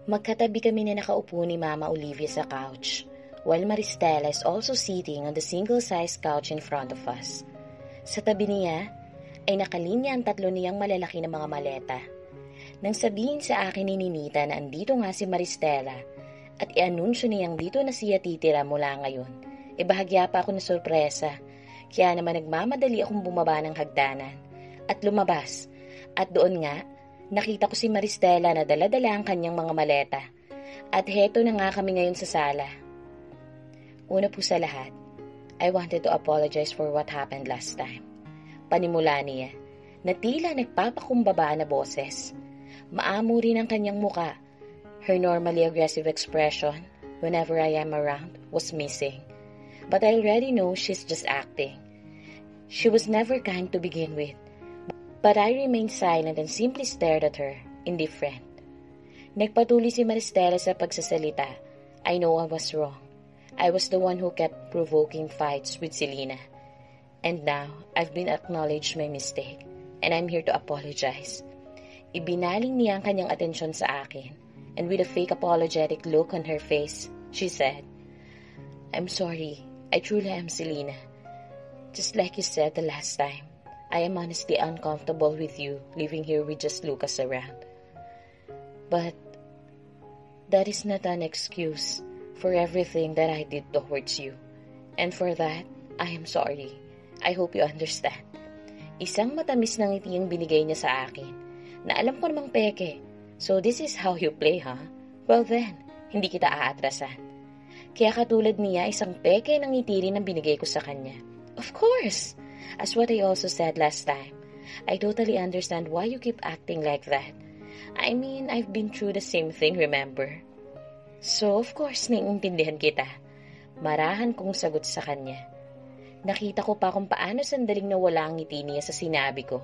Magkatabi kami na nakaupo ni Mama Olivia sa couch, while Maristela is also sitting on the single-sized couch in front of us. Sa tabi niya ay nakalinya ang 3 niyang malalaki na mga maleta. Nang sabihin sa akin ni Ninita na andito nga si Maristela at i-anunsyo niyang dito na siya titira mula ngayon, bahagya pa ako na sorpresa. Kaya naman nagmamadali akong bumaba ng hagdanan at lumabas. At doon nga, nakita ko si Maristela na dala-dala ang kanyang mga maleta. At heto na nga kami ngayon sa sala. Una po sa lahat, I wanted to apologize for what happened last time. Panimula niya, na tila nagpapakumbaba na boses. Maamo rin ang kanyang muka. Her normally aggressive expression, whenever I am around, was missing. But I already know she's just acting. She was never kind to begin with. But I remained silent and simply stared at her, indifferent. Nagpatuloy si Maristela sa pagsasalita. I know I was wrong. I was the one who kept provoking fights with Selena. And now, I've been acknowledged my mistake. And I'm here to apologize. Ibinaling niya ang kanyang atensyon sa akin. And with a fake apologetic look on her face, she said, I'm sorry. I truly am Selena. Just like you said the last time, I am honestly uncomfortable with you living here with just Lucas around. But that is not an excuse for everything that I did towards you. And for that, I am sorry. I hope you understand. Isang matamis na ngiti ang binigay niya sa akin, na alam ko namang peke. So this is how you play, huh? Well then, hindi kita aatrasan. Kaya katulad niya, isang peke ng ngiti rin ang binigay ko sa kanya. Of course! As what I also said last time, I totally understand why you keep acting like that. I mean, I've been through the same thing, remember? So, of course, naiintindihan kita. Marahan kong sagot sa kanya. Nakita ko pa kung paano sandaling nawala ang ngiti niya sa sinabi ko.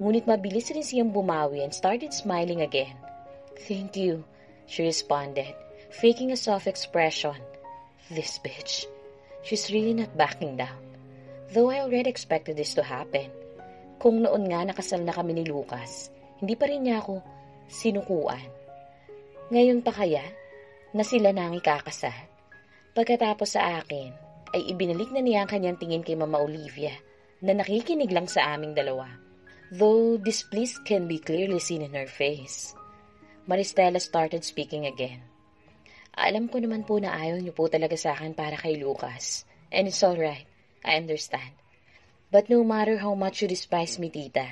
Ngunit mabilis rin siyang bumawi and started smiling again. Thank you, she responded, faking a soft expression. This bitch. She's really not backing down. Though I already expected this to happen. Kung noon nga nakasal na kami ni Lucas, hindi pa rin niya ako sinukuan. Ngayon pa kaya na sila nang ikakasal? Pagkatapos sa akin, ay ibinalik na niya ang kanyang tingin kay Mama Olivia na nakikinig lang sa aming dalawa. Though displeased can be clearly seen in her face. Maristela started speaking again. Alam ko naman po na ayaw niyo po talaga sa akin para kay Lucas. And it's alright. I understand. But no matter how much you despise me, Tita,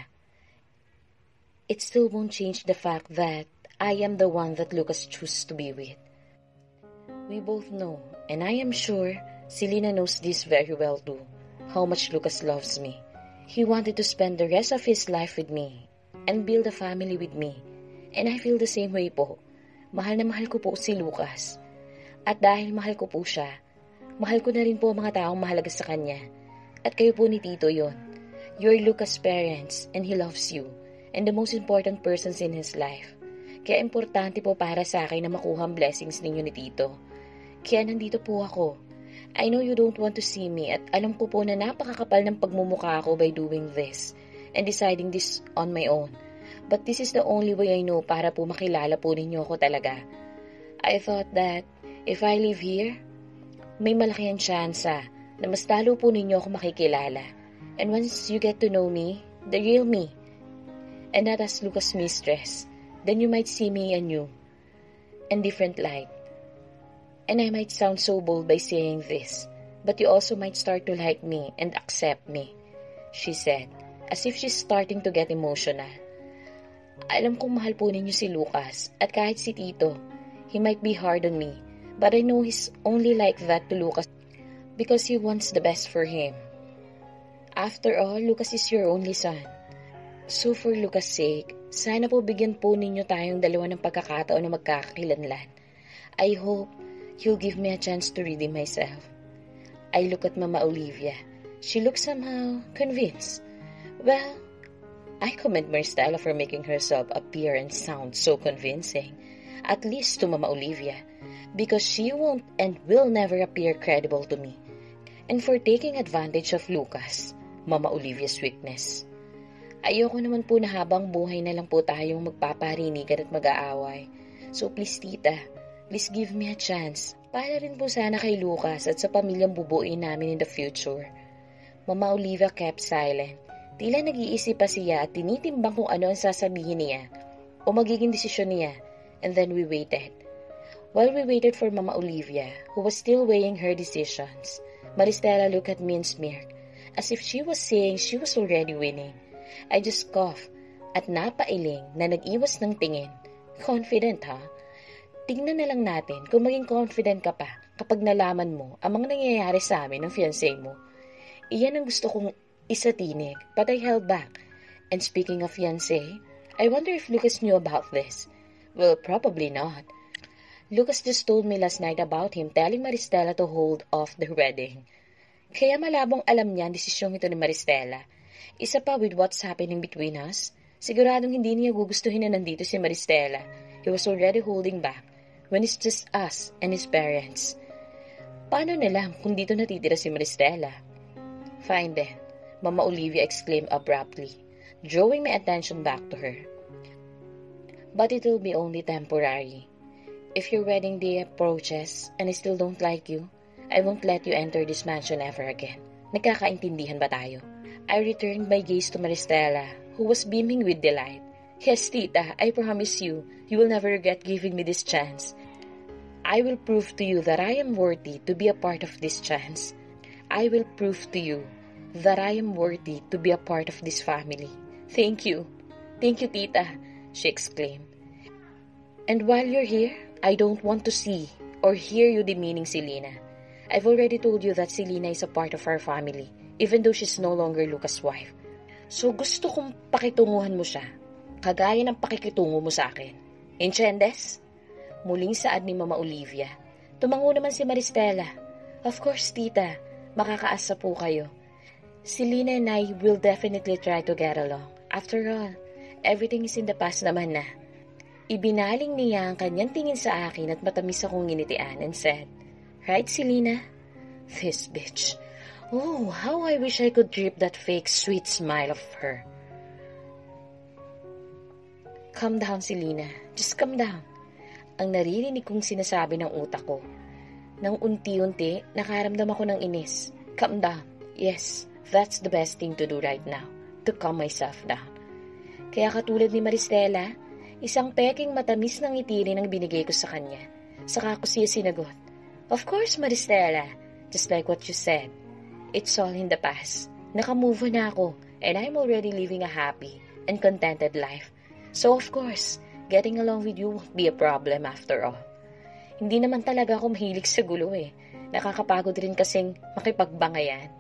it still won't change the fact that I am the one that Lucas chose to be with. We both know, and I am sure Selena knows this very well too, how much Lucas loves me. He wanted to spend the rest of his life with me and build a family with me. And I feel the same way po. Mahal na mahal ko po si Lucas. At dahil mahal ko po siya, mahal ko na rin po ang mga taong mahalaga sa kanya. At kayo po ni Tito yon. You're Lucas' parents and he loves you. And the most important persons in his life. Kaya importante po para sa akin na makuha ang blessings ninyo ni Tito. Kaya nandito po ako. I know you don't want to see me at alam ko po na napakakapal ng pagmumukha ako by doing this and deciding this on my own. But this is the only way I know para po makilala po ninyo ako talaga. I thought that if I live here, may malaki ang tsansa na mas lalo po ninyo ako makikilala. And once you get to know me, the real me, and not as Lucas' mistress, then you might see me anew, and different light. And I might sound so bold by saying this, but you also might start to like me and accept me, she said, as if she's starting to get emotional. Alam kong mahal po ninyo si Lucas, at kahit si Tito, he might be hard on me, but I know he's only like that to Lucas because he wants the best for him. After all, Lucas is your only son. So for Lucas' sake, sana po bigyan po ninyo tayong dalawa ng pagkakataon na magkakakilanlan. I hope you'll give me a chance to redeem myself. I look at Mama Olivia. She looks somehow convinced. Well, I commend Maristela for making herself appear and sound so convincing, at least to Mama Olivia, because she won't and will never appear credible to me, and for taking advantage of Lucas, Mama Olivia's weakness. Ayoko naman po na habang buhay na lang po tayong magpaparinigan at mag-aaway. So please tita, please give me a chance. Para rin po sana kay Lucas at sa pamilyang bubuin namin in the future. Mama Olivia kept silent. Tila nag-iisip pa siya at tinitimbang kung ano ang sasabihin niya o magiging desisyon niya. And then we waited. While we waited for Mama Olivia, who was still weighing her decisions, Maristela looked at me and smirked, as if she was saying she was already winning. I just coughed at napailing na nag-iwas ng tingin. Confident ha? Tingnan na lang natin kung maging confident ka pa kapag nalaman mo ang mga nangyayari sa amin ng fiancé mo. Iyan ang gusto kong isatinig, but I held back. And speaking of fiancé, I wonder if Lucas knew about this. Well, probably not. Lucas just told me last night about him telling Maristela to hold off the wedding. Kaya malabong alam niya ang desisyong ito ni Maristela. Isa pa with what's happening between us, siguradong hindi niya gugustuhin na nandito si Maristela. He was already holding back when it's just us and his parents. Paano nila kung dito natitira si Maristela? Fine then, Mama Olivia exclaimed abruptly, drawing my attention back to her. But it will be only temporary. If your wedding day approaches and I still don't like you, I won't let you enter this mansion ever again. Nagkakaintindihan ba tayo? I returned my gaze to Maristela, who was beaming with delight. Yes, tita, I promise you, you will never regret giving me this chance. I will prove to you that I am worthy to be a part of this chance. I will prove to you that I am worthy to be a part of this family. Thank you. Thank you, tita, she exclaimed. And while you're here, I don't want to see or hear you demeaning Selena. I've already told you that Selena is a part of our family, even though she's no longer Lucas' wife. So gusto kong pakitunguhan mo siya, kagaya ng pakikitungo mo sa akin. Entiendes? Muling saad ni Mama Olivia. Tumango naman si Maristela. Of course, tita, makakaasa po kayo. Selena and I will definitely try to get along. After all, everything is in the past naman na. Ibinaling niya ang kanyang tingin sa akin at matamis akong nginitian and said, Right, Selena? This bitch. Oh, how I wish I could drip that fake sweet smile of her. Calm down, Selena. Just calm down. Ang naririnig kong sinasabi ng utak ko. Nang unti-unti, nakaramdam ako ng inis. Calm down. Yes, that's the best thing to do right now. To calm myself down. Kaya katulad ni Maristela, isang peking matamis ng ngiti rin ang binigay ko sa kanya. Saka ko siya sinagot, Of course, Maristela. Just like what you said. It's all in the past. Naka-move on na ako, and I'm already living a happy and contented life. So of course, getting along with you won't be a problem after all. Hindi naman talaga ako mahilig sa gulo eh. Nakakapagod rin kasing makipagbangayan.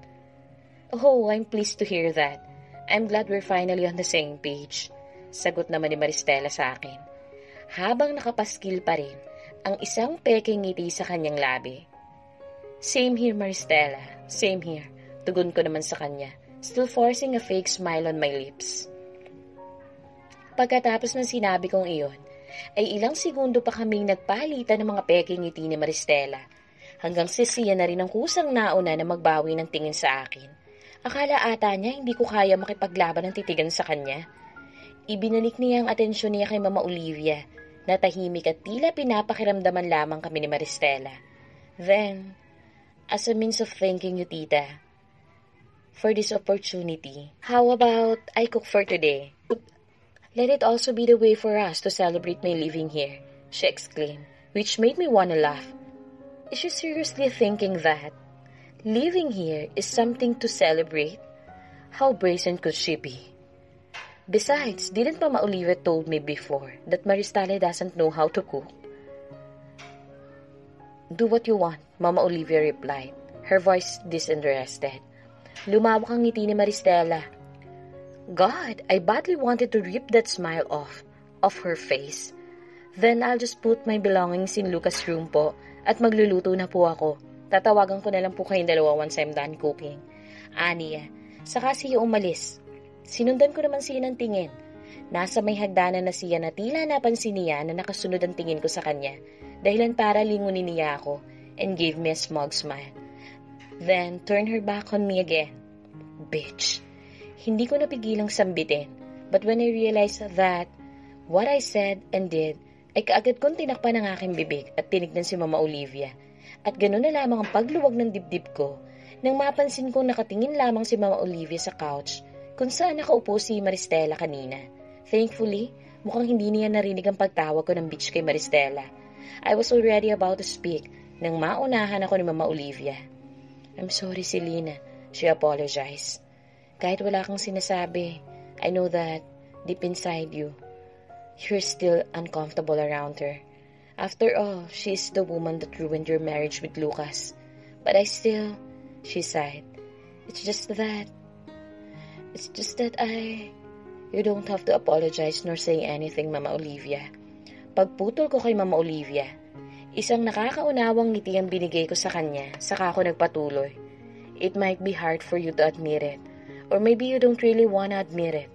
Oh, I'm pleased to hear that. I'm glad we're finally on the same page. Sagot naman ni Maristela sa akin. Habang nakapaskil pa rin ang isang peking ngiti sa kanyang labi. Same here, Maristela. Same here. Tugon ko naman sa kanya, still forcing a fake smile on my lips. Pagkatapos ng sinabi kong iyon, ay ilang segundo pa kaming nagpalitan ng mga peking ngiti ni Maristela, hanggang sisiya na rin ang kusang nauna na magbawi ng tingin sa akin. Akala ata niya hindi ko kaya makipaglaban ng titigan sa kanya. Ibinalik niya ang atensyon niya kay Mama Olivia, na tahimik at tila pinapakiramdaman lamang kami ni Maristela. Then, as a means of thanking you, tita, for this opportunity, how about I cook for today? Let it also be the way for us to celebrate my living here, she exclaimed, which made me want to laugh. Is she seriously thinking that living here is something to celebrate? How brazen could she be? Besides, didn't Mama Olivia told me before that Maristela doesn't know how to cook? Do what you want, Mama Olivia replied, her voice disinterested. Lumawak ang ngiti ni Maristela. God, I badly wanted to rip that smile off her face. Then I'll just put my belongings in Lucas' room po at magluluto na po ako. Tatawagan ko na lang po kayong dalawa once I'm done cooking. Aniya, saka siya umalis. Sinundan ko naman siya ng tingin. Nasa may hagdanan na siya na tila napansin niya na nakasunod ang tingin ko sa kanya. Dahilan para lingunin niya ako and gave me a smug smile. Then, turn her back on me again. Bitch. Hindi ko napigilang sambitin But when I realized that what I said and did ay kaagad kong tinakpan ang aking bibig at tinignan si Mama Olivia. At ganoon na lamang ang pagluwag ng dibdib ko nang mapansin kong nakatingin lamang si Mama Olivia sa couch kung saan nakaupo si Maristela kanina. Thankfully, mukhang hindi niya narinig ang pagtawag ko ng bitch kay Maristela. I was already about to speak nang maunahan ako ni Mama Olivia. I'm sorry, Selena, she apologized. Kahit wala kang sinasabi, I know that deep inside you, you're still uncomfortable around her. After all, she is the woman that ruined your marriage with Lucas. But I still, she sighed. It's just that you don't have to apologize nor say anything, Mama Olivia. Pagputol ko kay Mama Olivia, isang nakakaunawang ngiti ang binigay ko sa kanya, saka ako nagpatuloy. It might be hard for you to admit it, or maybe you don't really wanna admit it.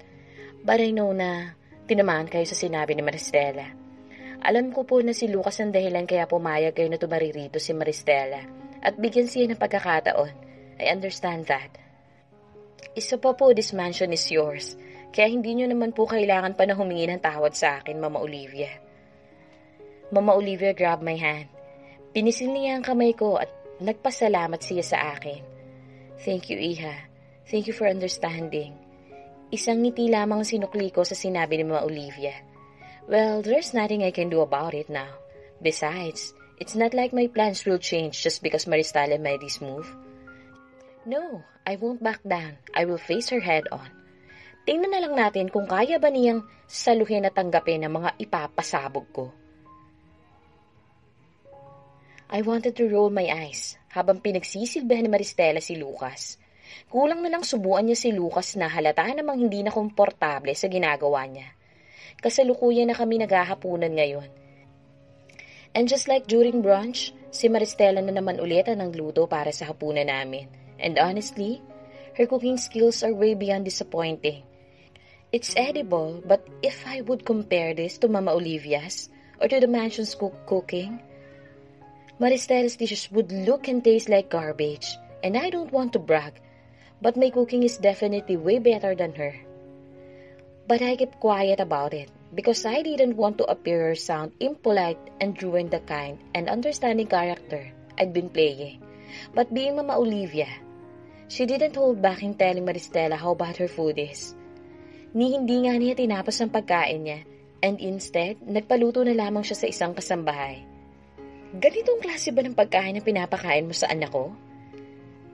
But I know na tinamaan kayo sa sinabi ni Maristela. Alam ko po na si Lucas ang dahilan kaya pumayag kayo na tumari rito si Maristela at bigyan siya ng pagkakataon. I understand that. Isa pa po, this mansion is yours, kaya hindi nyo naman po kailangan pa na humingi ng tawad sa akin, Mama Olivia. Mama Olivia grabbed my hand. Pinisil niya ang kamay ko at nagpasalamat siya sa akin. Thank you, Iha. Thank you for understanding. Isang ngiti lamang sinukli ko sa sinabi ni Mama Olivia. Well, there's nothing I can do about it now. Besides, it's not like my plans will change just because Maristela made this move. No, I won't back down. I will face her head on. Tingnan na lang natin kung kaya ba niyang saluhin at tanggapin ang mga ipapasabog ko. I wanted to roll my eyes habang pinagsisilbihan ni Maristela si Lucas. Kulang na lang subuan niya si Lucas na halata namang hindi na komportable sa ginagawa niya. Kasalukuyan na kami naghahapunan ngayon. And just like during brunch, si Maristela na naman ulit ang nagluto para sa hapunan namin. And honestly, her cooking skills are way beyond disappointing. It's edible, but if I would compare this to Mama Olivia's or to the mansion's cooking, Maristela's dishes would look and taste like garbage. And I don't want to brag, but my cooking is definitely way better than her. But I kept quiet about it because I didn't want to appear or sound impolite and ruin the kind and understanding character I'd been playing. But being Mama Olivia, she didn't hold back in telling Maristela how bad her food is. Hindi nga niya tinapos ang pagkain niya, and instead, nagpaluto na lamang siya sa isang kasambahay. Ganitong klase ba ng pagkain na pinapakain mo sa anak ko?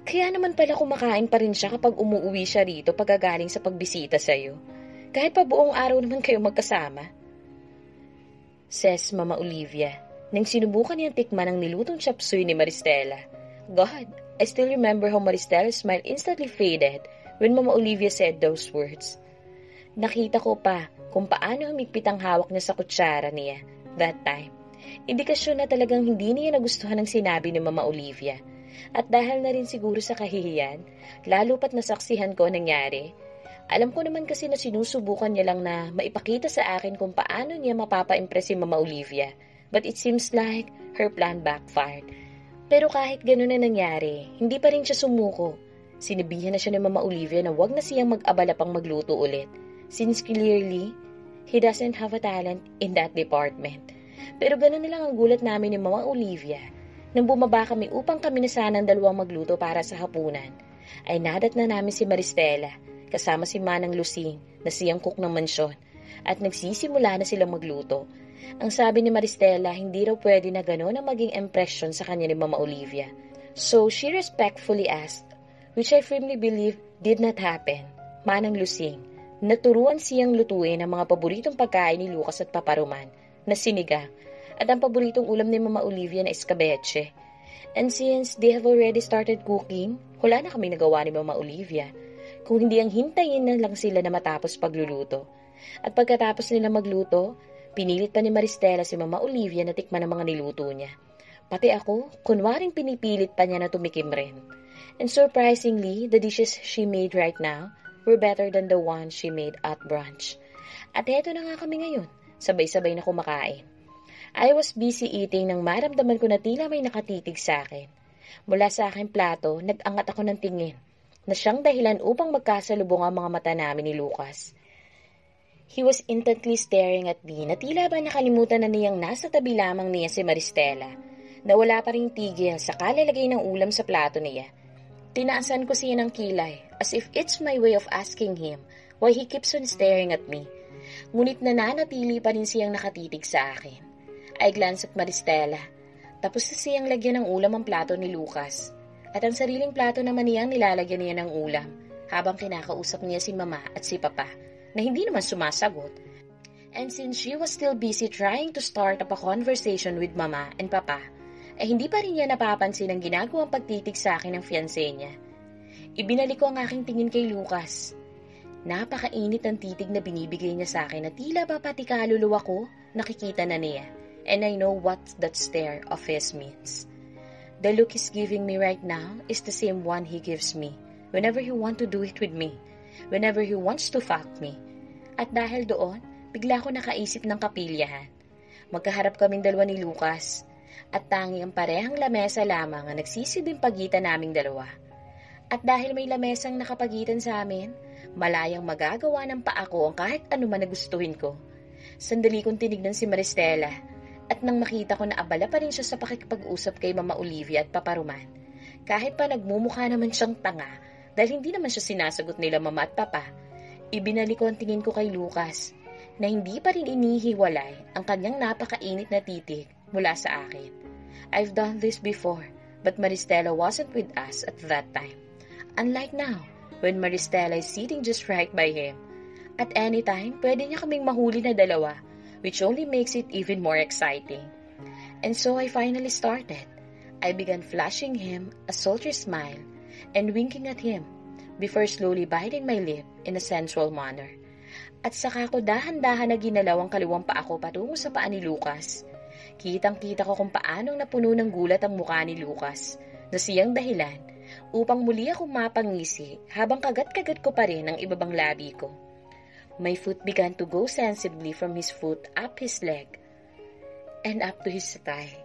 Kaya naman pala kumakain pa rin siya kapag umuwi siya rito pagkagaling sa pagbisita sa'yo. Kahit pa buong araw naman kayo magkasama. Says Mama Olivia, nang sinubukan niyang tikman ang nilutong chop suey ni Maristela. God, I still remember how Maristela's smile instantly faded when Mama Olivia said those words. Nakita ko pa kung paano humigpit ang hawak niya sa kutsara niya that time. Indikasyon na talagang hindi niya nagustuhan ang sinabi ni Mama Olivia. At dahil na rin siguro sa kahihiyan, lalo pat nasaksihan ko nangyari, alam ko naman kasi na sinusubukan niya lang na maipakita sa akin kung paano niya mapapa-impress si Mama Olivia. But it seems like her plan backfired. Pero kahit gano'n na nangyari, hindi pa rin siya sumuko. Sinabihan na siya ni Mama Olivia na wag na siyang mag-abala pang magluto ulit. Since clearly, he doesn't have a talent in that department. Pero gano'n na lang ang gulat namin ni Mama Olivia. Nang bumaba kami upang kami na sanang dalawang magluto para sa hapunan, ay nadat na namin si Maristela, kasama si Manang Lusing, na siyang cook ng mansyon, at nagsisimula na silang magluto. Ang sabi ni Maristela, hindi raw pwede na gano'n ang maging impression sa kanya ni Mama Olivia. So she respectfully asked, which I firmly believe did not happen, Manang Lusing, naturuan siyang lutuin ang mga paboritong pagkain ni Lucas at Paparuman, na sinigang, at ang paboritong ulam ni Mama Olivia na escabeche. And since they have already started cooking, wala na kami nagawa ni Mama Olivia, kung hindi ang hintayin na lang sila na matapos pagluluto. At pagkatapos nila magluto, pinilit pa ni Maristela si Mama Olivia na tikman ang mga niluto niya. Pati ako, kunwaring pinipilit pa niya na tumikim rin. And surprisingly, the dishes she made right now were better than the ones she made at brunch. At heto na nga kami ngayon, sabay-sabay na kumakain. I was busy eating nang maramdaman ko na tila may nakatitig sa akin. Mula sa aking plato, nag-angat ako ng tingin, na siyang dahilan upang magkasalubong ang mga mata namin ni Lucas. He was intently staring at me na tila ba nakalimutan na niyang nasa tabi lamang niya si Maristela, na wala pa ring tigil sa kalalagay ng ulam sa plato niya. Tinaasan ko siya ng kilay as if it's my way of asking him why he keeps on staring at me. Ngunit nananatili pa rin siyang nakatitig sa akin. I glanced at Maristela. Tapos na siyang lagyan ng ulam ang plato ni Lucas. At ang sariling plato naman niyang nilalagyan niya ng ulam habang kinakausap niya si Mama at si Papa na hindi naman sumasagot. And since she was still busy trying to start up a conversation with Mama and Papa, hindi pa rin niya napapansin ang ginagawang pagtitig sa akin ng fiancé niya. Ibinalik ko ang aking tingin kay Lucas. Napakainit ang titig na binibigay niya sa akin na tila ba pati kaluluwa ko nakikita na niya. And I know what that stare of his means. The look he's giving me right now is the same one he gives me whenever he wants to do it with me, whenever he wants to fuck me. At dahil doon, bigla ko nakaisip ng kapilyahan. Magkaharap kaming dalawa ni Lucas, at tanging ang parehang lamesa lamang ang nagsisilbing pagitan naming dalawa. At dahil may lamesang nakapagitan sa amin, malayang magagawa ng paa ko ang kahit ano man na gustuhin ko. Sandali kong tinignan si Maristela, at nang makita ko na abala pa rin siya sa pakikipag-usap kay Mama Olivia at Papa Roman, kahit pa nagmumukha naman siyang tanga dahil hindi naman siya sinasagot nila Mama at Papa, ibinalik ko ang tingin ko kay Lucas na hindi pa rin inihiwalay ang kanyang napakainit na titig mula sa akin. I've done this before, but Maristela wasn't with us at that time. Unlike now, when Maristela is sitting just right by him. At any time, pwede niya kaming mahuli na dalawa, which only makes it even more exciting. And so I finally started. I began flashing him a sultry smile and winking at him before slowly biting my lip in a sensual manner. At saka ko dahan-dahan na ginalaw ang kaliwang paa ko patungo sa paa ni Lucas. Kitang-kita ko kung paanong napuno ng gulat ang mukha ni Lucas na siyang dahilan upang muli akong mapangisi habang kagat-kagat ko pa rin ang ibabang labi ko. My foot began to go sensibly from his foot up his leg and up to his thigh.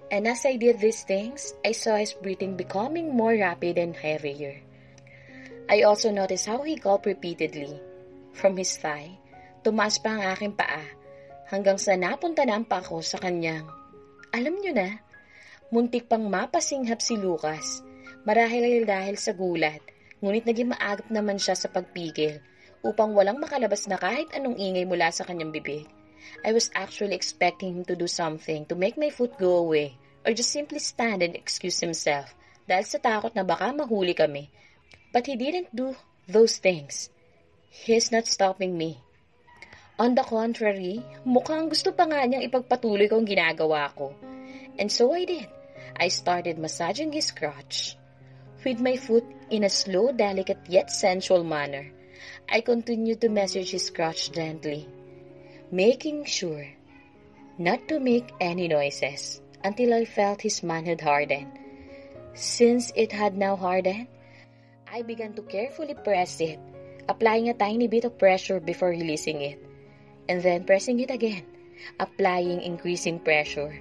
And as I did these things, I saw his breathing becoming more rapid and heavier. I also noticed how he gulped repeatedly. From his thigh, tumaas pa ang aking paa hanggang sa napunta na ang paa ko sa kanyang. Alam niyo na, muntik pang mapasinghap si Lucas, marahil dahil sa gulat, ngunit naging maagap naman siya sa pagpigil upang walang makalabas na kahit anong ingay mula sa kanyang bibig. I was actually expecting him to do something to make my foot go away or just simply stand and excuse himself dahil sa takot na baka mahuli kami. But he didn't do those things. He's not stopping me. On the contrary, mukhang gusto pa nga niyang ipagpatuloy ko ang ginagawa ko. And so I did. I started massaging his crotch with my foot in a slow, delicate yet sensual manner. I continued to massage his crotch gently, making sure not to make any noises until I felt his manhood harden. Since it had now hardened, I began to carefully press it, applying a tiny bit of pressure before releasing it, and then pressing it again, applying increasing pressure.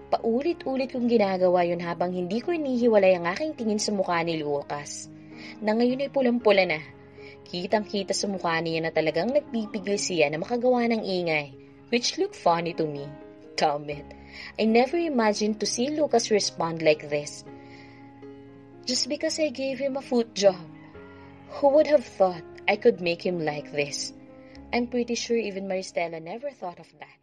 Paulit-ulit kong ginagawa yun habang hindi ko inihiwalay ang aking tingin sa mukha ni Lucas, na ngayon ay pulang-pula na. Kitang-kita sa mukha niya na talagang nagpipigil siya na makagawa ng ingay, which looked funny to me. Damn it. I never imagined to see Lucas respond like this. Just because I gave him a foot job. Who would have thought I could make him like this? I'm pretty sure even Maristela never thought of that.